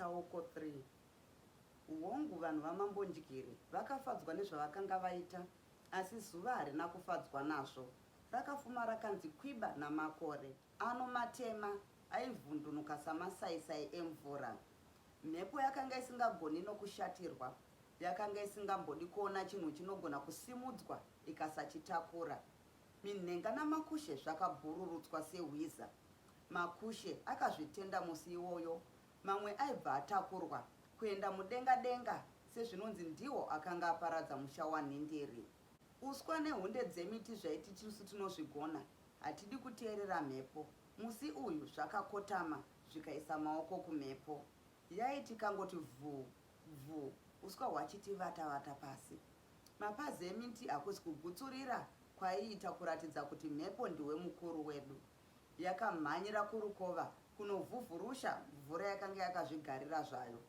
Tsauko 3. Uongu vanhu vamambondyiri vakafadzwa nezvavakanga vaita, asi zuva harina kufadzwa nazvo. Rakafuma rakanzi kwiba namakore. Anomatema aivhundunuka samasaisai emvura. Mhepo yakanga isingagoni nokushatirwa, yakanga isingambodi kuona chinhu chinogona kusimudzwa ikasachitakura. Minhenga namakushe zvakabhururutswa sehwiza. Makushe akazvitenda musi iwoyo, mamwe aibva atakurwa kuenda mudenga denga sezvinonzi ndiwo akanga aparadza musha waNhindiri. Uswa nehunde dzemiti zvaiti tisu tinozvigona, hatidi kuteerera mhepo. Musi uyu zvakakotama zvikaisa maoko kumhepo. Yaiti kangoti vhu vhu, uswa hwachiti vata vata pasi. Mapazi emiti hakusi kugutsurira kwaiita kuratidza kuti mhepo ndiwe mukuru wedu. Yakamhanyira kurukova kunovhuvhurusha mvura yakanga yakazvigarira zvayo.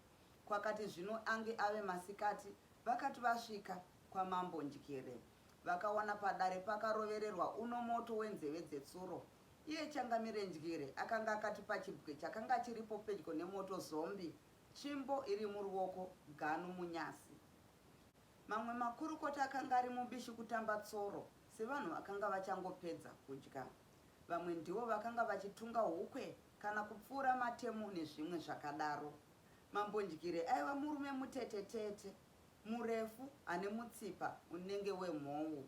Kwakati zvino ange ave masikati, vakati vasvika kwamambondyere. Vakawana padare pakarovererwa uno moto wenzeve dzetsuro. Iye Changamirendyere akanga akati pachibwe chakanga chiripo pedyo nemoto zombi, tsvimbo iri muruoko, ganu munyasi. Mamwe makurukota akanga ari mubishi kutamba tsoro, sevanhu vakanga vachangopedza kudya. Vamwe ndivo vakanga vachitunga hukwe kana kupfuura matemu nezvimwe zvakadaro. Mambondyere aiva murume mutetetete, murefu, ane mutsipa unenge wemhou.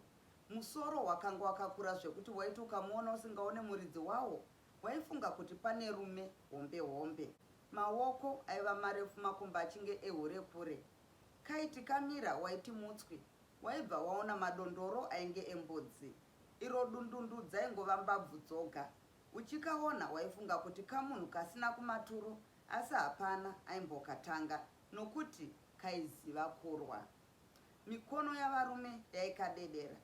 Musoro wakanga wakakura zvekuti waiti ukamuona usingaone muridzi wawo, waifunga kuti pane rume hombe hombe. Maoko aiva marefu, makumbo achinge ehurekure. Kaiti kamira waiti mutswi, waibva waona madondoro ainge embudzi. Iro dundundu dzaingova mbabvu dzoga. Uchikaona waifunga kuti kamunhu kasina kumaturo, asi hapana aimbokatanga, nokuti kaiziva kurwa. Mikono yavarume yaikadedera.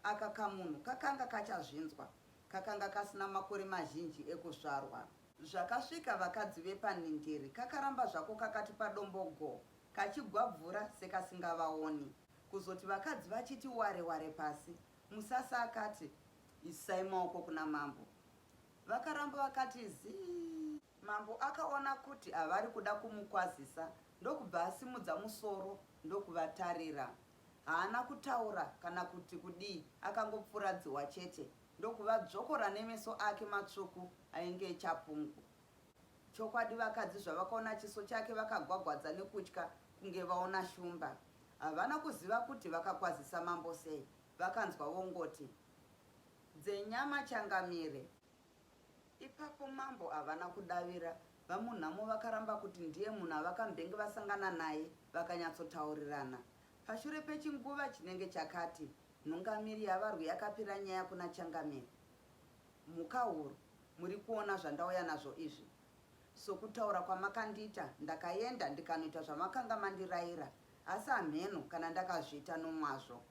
Aka kamunhu kakanga kachazvinzwa, kakanga kasina makore mazhinji ekuzvarwa. Zvakasvika vakadzi vepaNhindiri kakaramba zvako kakati padombogo, kachigwabvura sekasingavaoni. Kuzoti vakadzi vachiti ware ware pasi, Musasa akati, isai maoko kuna mambo. Vakaramba vakati zii. Mambo akaona kuti havari kuda kumukwazisa, ndokubva asimudza musoro ndokuvatarira. Haana kutaura kana kuti kudii, akangopfuradziwa chete, ndokuvadzvokora nemeso ake matsvuku ainge echapungu. Chokwadi vakadzi zvavakaona chiso chake vakagwagwadza nekutya kunge vaona shumba. Havana kuziva kuti vakakwazisa mambo sei. Vakanzwa vongoti, dzenyama Changamire. Ipapo mambo havana kudavira. Vamunhamo vakaramba kuti ndiye munhu avakambenge vasangana naye vakanyatsotaurirana. Pashure pechinguva chinenge chakati, nhungamiri yavarwi yakapira nyaya kuna Changamire. Muka huru, muri kuona zvandauya nazvo izvi. Sokutaura kwamakandiita, ndakaenda ndikanoita zvamakanga mandirayira, asi hamheno kana ndakazviita nomwazvo.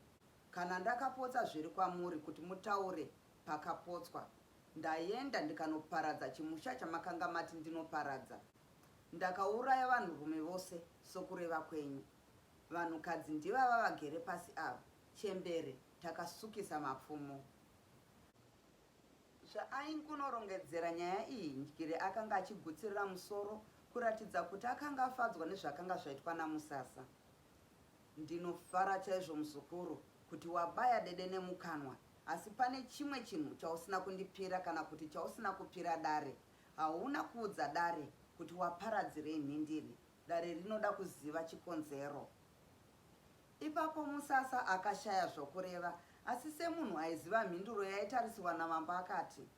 Kana ndakapotsa zviri kwamuri kuti mutaure pakapotswa, ndaenda ndikanoparadza chimusha chamakanga mati ndinoparadza. Ndakauraya vanhurume vose sokureva kwenyu. Vanhukadzi ndivava vagere pasi ava, chembere takasukisa mapfumo. Zvaaingunorongedzera nyaya iyi, Ndyere akanga achigutsirira musoro kuratidza kuti akanga afadzwa nezvakanga zvaitwa naMusasa. Ndinofara chaizvo muzukuru kuti wabaya dede nemukanwa, asi pane chimwe chinhu chausina kundipira kana kuti chausina kupira dare. Hauna kuudza dare kuti waparadzirei Nhindiri. Dare rinoda kuziva chikonzero. Ipapo Musasa akashaya zvokureva, asi semunhu aiziva mhinduro yaitarisiwa namambo akati,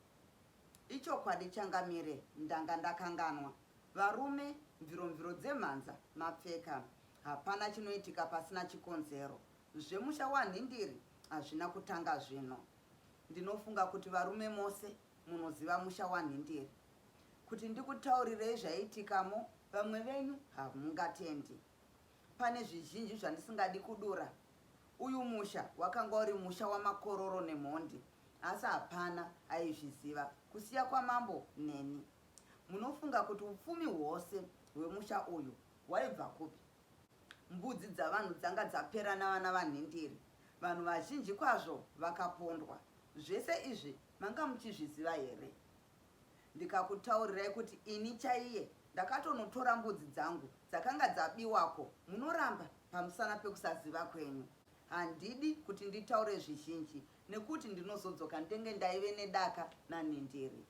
ichokwadi Changamire, ndanga ndakanganwa. Varume, mviromviro dzemhanza, mapfeka. Hapana chinoitika pasina chikonzero. Zvemusha waNhindiri hazvina kutanga zvino. Ndinofunga kuti varume mose munoziva musha waNhindiri. Kuti ndikutaurirei zvaiitikamo, vamwe venyu hamungatendi. Pane zvizhinji zvandisingadi kudura. Uyu musha wakanga uri musha wamakororo nemhondi, asi hapana aizviziva kusiya kwamambo neni. Munofunga kuti upfumi hwose hwemusha uyu hwaibva kupi? Mbudzi dzavanhu dzanga dzapera navana vaNhindiri. Vanhu vazhinji kwazvo vakapondwa. Zvese izvi manga muchizviziva here? Ndikakutaurirai kuti ini chaiye ndakatonotora mbudzi dzangu dzakanga dzabiwako. Munoramba pamusana pekusaziva kwenyu. Handidi kuti nditaure zvizhinji nekuti ndinozodzoka ndenge ndaive nedaka naNhindiri.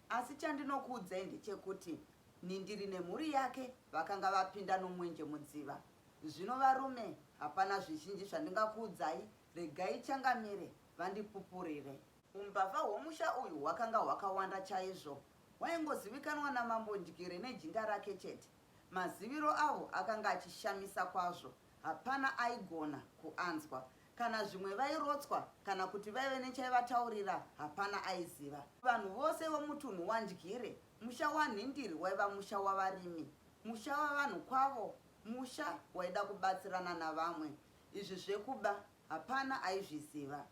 Asi chandinokuudzai ndechekuti Nhindiri nemhuri yake vakanga vapinda nomwenje mudziva. Zvino varume, hapana zvizhinji zvandingakuudzai, regai Changamire vandipupurire. Umbavha hwomusha uyu hwakanga hwakawanda chaizvo. Hwaingozivikanwa naMambondyere nejinga rake chete. Maziviro avo akanga achishamisa kwazvo. Hapana aigona kuanzwa. Kana zvimwe vairotswa kana kuti vaive nechaivataurira, hapana aiziva. Vanhu vose vomutunhu waNdyire, musha waNhindiri waiva musha wavarimi, musha wavanhu kwavo, musha waida kubatsirana navamwe. Izvi zvekuba hapana aizviziva.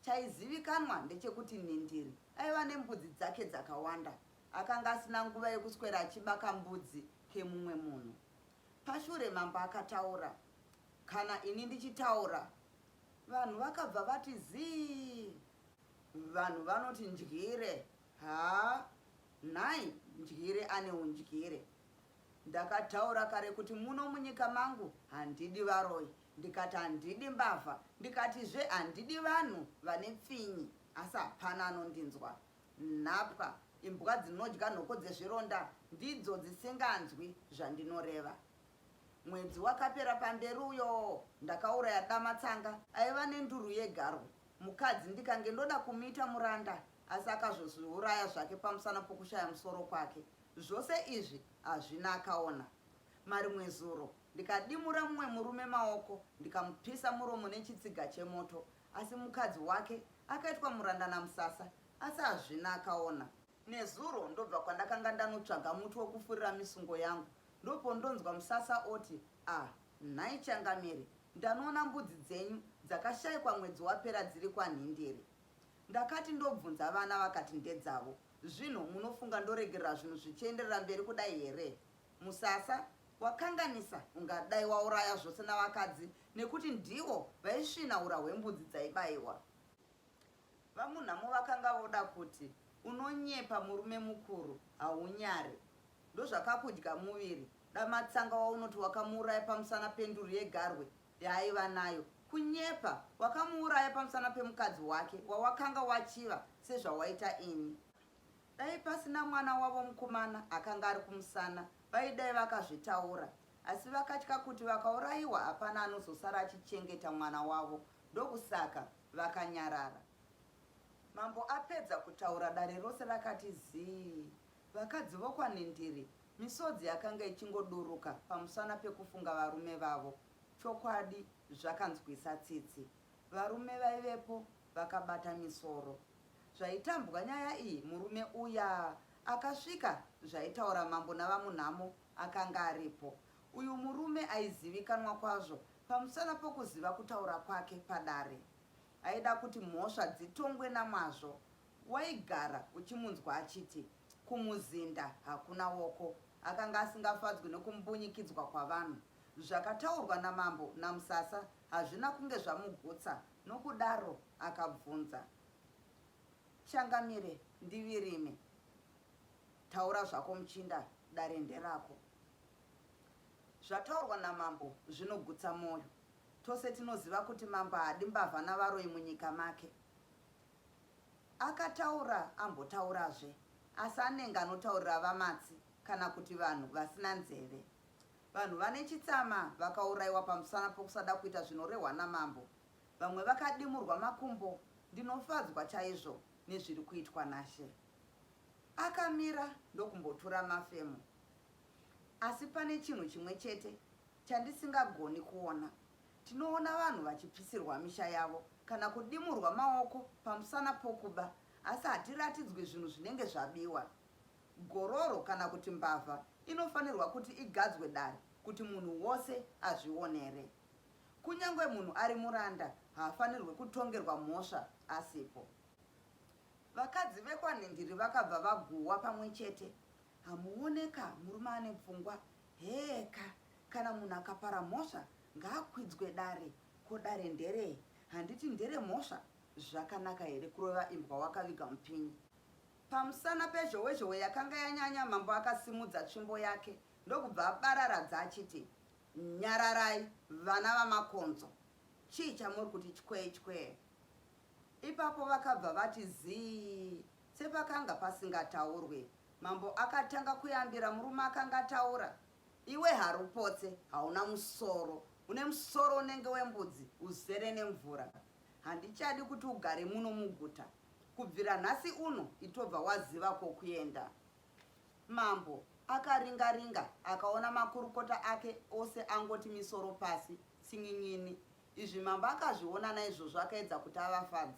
Chaizivikanwa ndechekuti Nhindiri aiva nembudzi dzake dzakawanda. Akanga asina nguva yekuswera achibaka mbudzi kemumwe munhu. Pashure mambo akataura. Kana ini ndichitaura, vanhu vakabva vati zii. Vanhu vanoti Ndyire, nhai Ndyire ane undyire. Ndakataura kare kuti muno munyika mangu handidi varoi. Ndikati handidi mbavha. Ndikatizve handidi vanhu vane pfinyi. Asi hapana anondinzwa. Nhapwa, imbwa dzinodya nhoko dzezvironda ndidzo dzisinganzwi zvandinoreva. Mwedzi wakapera pamberi uyo ndakauraya damatsanga aiva nenduru yegarwe. Mukadzi ndikange ndoda kumuita muranda, asi akazozviuraya zvake pamusana pokushaya musoro kwake. Zvose izvi hazvina akaona. Marimwe zuro ndikadimura mumwe murume maoko ndikamupisa muromo nechitsiga chemoto, asi mukadzi wake akaitwa muranda namusasa, asi hazvina akaona. Nezuro ndobva kwandakanga ndanotsvaga muti wokufurira misungo yangu. Ndopo ndonzwa musasa oti, nhai Changamire, ndanoona mbudzi dzenyu dzakashayikwa mwedzi wapera dziri kwaNhindiri. Ndakati ndobvunza vana vakati ndedzavo. Zvino munofunga ndoregerera zvinhu zvichienderera mberi kudai here? Musasa wakanganisa ungadai wauraya zvose navakadzi nekuti ndivo vaisvinaura hwembudzi dzaibayiwa. Vamunhamo vakanga voda kuti unonyepa murume mukuru haunyare. Ndozvakakudya muviri. Damatsanga waunoti wakamuuraya pamusana penduru yegarwe yaaiva nayo. Kunyepa wakamuuraya pamusana pemukadzi wake wawakanga wachiva sezvawaita ini. Dai pasina mwana wavo mukomana akanga ari kumusana, vaidai vakazvitaura. Asi vakatya kuti vakaurayiwa hapana anozosara achichengeta mwana wavo. Ndokusaka vakanyarara. Mambo apedza kutaura, dare rose rakati zii. Vakadzi vokwaNhindiri misodzi yakanga ichingoduruka pamusana pekufunga varume vavo. Chokwadi zvakanzwisa tsitsi. Varume vaivepo vakabata misoro. Zvaitambwa nyaya iyi, murume uya akasvika zvaitaura mambo navamunhamo akanga aripo. Uyu murume aizivikanwa kwazvo pamusana pokuziva kutaura kwake padare. Aida kuti mhosva dzitongwe namazvo. Waigara uchimunzwa achiti, kumuzinda hakuna woko. Akanga asingafadzwi nekumbunyikidzwa kwavanhu. Zvakataurwa namambo namusasa hazvina kunge zvamugutsa. Nokudaro akabvunza, Changamire, ndivirime. Taura zvako muchinda, dare nderako. Zvataurwa namambo zvinogutsa moyo. Tose tinoziva kuti mambo haadi mbavha navaroi munyika make. Akataura ambotaurazve, asi anenge anotaurira vamatsi kana kuti vanhu vasina nzeve. Vanhu vane chitsama vakaurayiwa pamusana pokusada kuita zvinorehwa namambo. Vamwe vakadimurwa makumbo. Ndinofadzwa chaizvo nezviri kuitwa naShe. Akamira ndokumbotura mafemo. Asi pane chinhu chimwe chete chandisingagoni kuona. Tinoona vanhu vachipisirwa misha yavo kana kudimurwa maoko pamusana pokuba, asi hatiratidzwi zvinhu zvinenge zvabiwa. Gororo kana kuti mbavha inofanirwa kuti igadzwe dare kuti munhu wose azvionere. Kunyangwe munhu ari muranda haafanirwe kutongerwa mhosva asipo. Vakadzi vekwaNhindiri vakabva vaguhwa pamwe chete. Hamuoneka murume ane pfungwa. Heka, kana munhu akapara mhosva ngaakwidzwe dare. Ko dare nderei? Handiti ndere mhosva. Zvakanaka here kurova imbwa wakaviga mupinyi? Pamusana pezhowezhowe yakanga yanyanya, mambo akasimudza tsvimbo yake ndokubva abararadza achiti, nyararai vana vamakonzo, chii chamuri kuti chwee chwee? Ipapo vakabva vati zii, sepakanga pasingataurwe. Mambo akatanga kuyambira murume akanga ataura, iwe harupotse, hauna musoro, une musoro unenge wembudzi, uzere nemvura. Handichadi kuti ugare muno muguta. Kubvira nhasi uno itobva waziva kokuenda. Mambo akaringa-ringa akaona makurukota ake ose angoti misoro pasi, tsingin'ini. Izvi mambo akazviona naizvozvo akaedza kuti avafadze.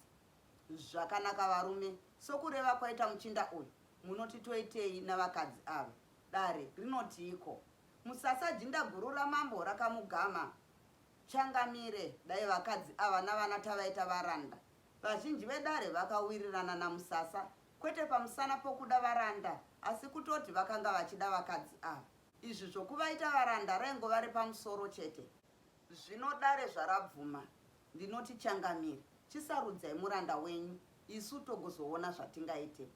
Zvakanaka varume, sokureva kwaita muchinda uyu, munoti toitei navakadzi ava? Dare rinotiiko? Musasa jinda guru ramambo rakamugama. Changamire, dai vakadzi ava navana tavaita varanda. Vazhinji vedare vakawirirana namusasa, kwete pamusana pokuda varanda, asi kutoti vakanga vachida vakadzi ava. Izvi zvokuvaita varanda raingova pamusoro chete. Zvino dare zvarabvuma, ndinoti Changamire, chisarudzai muranda wenyu, isu togozoona zvatingaite.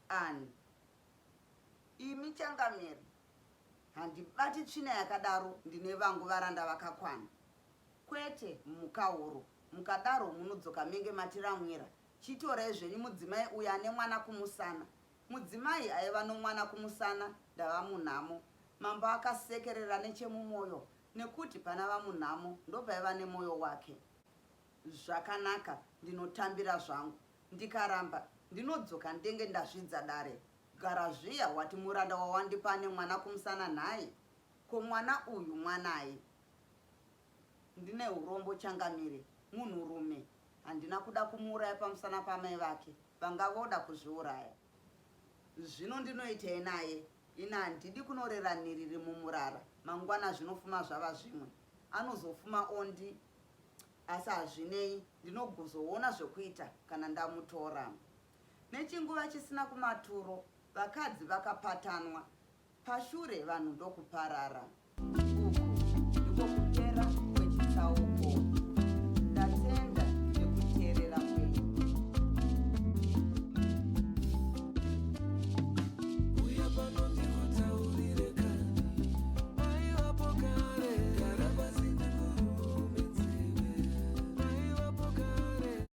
Ani, imi Changamire, handibati tsvina yakadaro, ndine vangu varanda vakakwana. Kwete mukauro, mukadaro munodzoka menge matiramwira. Chitorai zvenyu mudzimai uyu ane mwana kumusana. Mudzimai aiva nomwana kumusana, ndava munhamo. Mambo akasekerera nechemumwoyo, nekuti pana vamunhamo ndopaiva nemwoyo wake. Zvakanaka, ndinotambira zvangu. Ndikaramba, ndinodzoka ndenge ndazvidza dare. Gara zviya wati muranda wawandipa ane mwana kumusana nhai? Ko mwana uyu mwanai? Ndine urombo Changamire, munhurume. Handina kuda kumuuraya pamusana pamai vake, vanga voda kuzviuraya. Zvino ndinoitei naye? Ina handidi kunorera niriri mumurara, mangwana zvinofuma zvava zvimwe. Anozofuma ondi, asi hazvinei, ndinogozoona zvekuita kana ndamutora. Nechinguva chisina kumaturo, vakadzi vakapatanwa. Pashure vanhu ndokuparara.